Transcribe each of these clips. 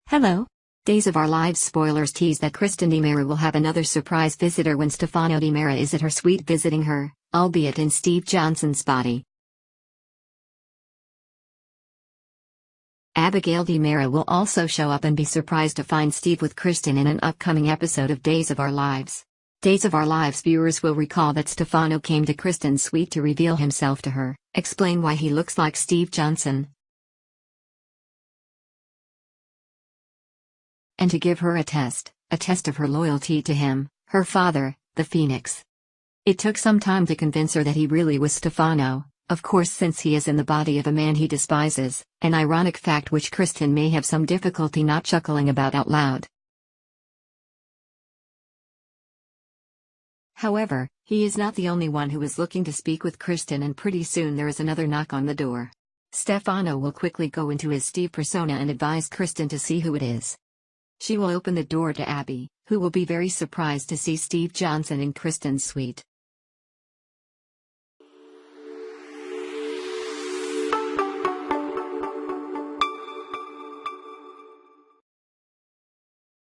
Hello. Days of Our Lives spoilers tease that Kristen DiMera will have another surprise visitor when Stefano DiMera is at her suite visiting her, albeit in Steve Johnson's body. Abigail DiMera will also show up and be surprised to find Steve with Kristen in an upcoming episode of Days of Our Lives. Days of Our Lives viewers will recall that Stefano came to Kristen's suite to reveal himself to her, explain why he looks like Steve Johnson, and to give her a test of her loyalty to him, her father, the Phoenix. It took some time to convince her that he really was Stefano, of course, since he is in the body of a man he despises, an ironic fact which Kristen may have some difficulty not chuckling about out loud. However, he is not the only one who is looking to speak with Kristen, and pretty soon there is another knock on the door. Stefano will quickly go into his Steve persona and advise Kristen to see who it is. She will open the door to Abby, who will be very surprised to see Steve Johnson in Kristen's suite.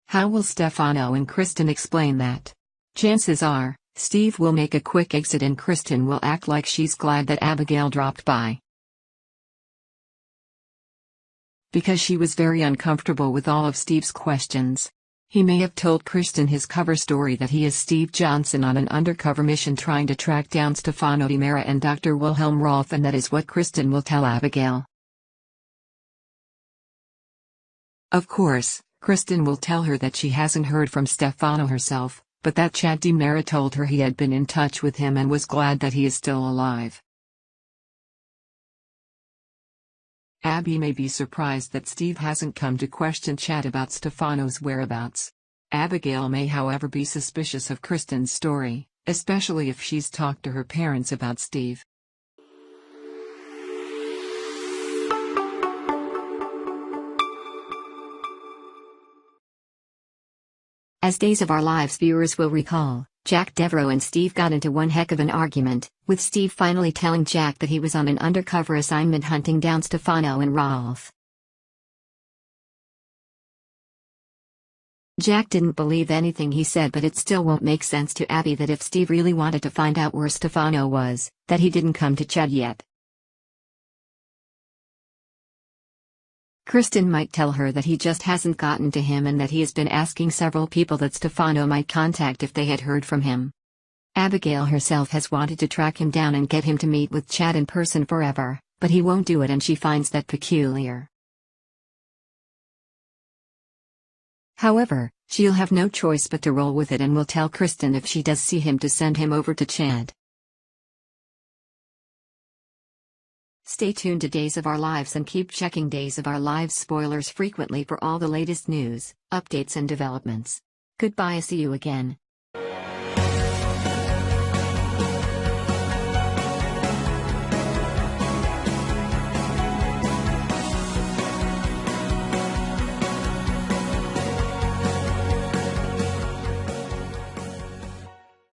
How will Stefano and Kristen explain that? Chances are, Steve will make a quick exit and Kristen will act like she's glad that Abigail dropped by, because she was very uncomfortable with all of Steve's questions. He may have told Kristen his cover story that he is Steve Johnson on an undercover mission trying to track down Stefano DiMera and Dr. Wilhelm Rolf, and that is what Kristen will tell Abigail. Of course, Kristen will tell her that she hasn't heard from Stefano herself, but that Chad DiMera told her he had been in touch with him and was glad that he is still alive. Abby may be surprised that Steve hasn't come to question Chad about Stefano's whereabouts. Abigail may, however, be suspicious of Kristen's story, especially if she's talked to her parents about Steve. As Days of Our Lives viewers will recall, Jack Devereaux and Steve got into one heck of an argument, with Steve finally telling Jack that he was on an undercover assignment hunting down Stefano and Rolf. Jack didn't believe anything he said, but it still won't make sense to Abby that if Steve really wanted to find out where Stefano was, that he didn't come to Chad yet. Kristen might tell her that he just hasn't gotten to him and that he has been asking several people that Stefano might contact if they had heard from him. Abigail herself has wanted to track him down and get him to meet with Chad in person forever, but he won't do it, and she finds that peculiar. However, she'll have no choice but to roll with it and will tell Kristen if she does see him to send him over to Chad. Stay tuned to Days of Our Lives and keep checking Days of Our Lives spoilers frequently for all the latest news, updates and developments. Goodbye, see you again.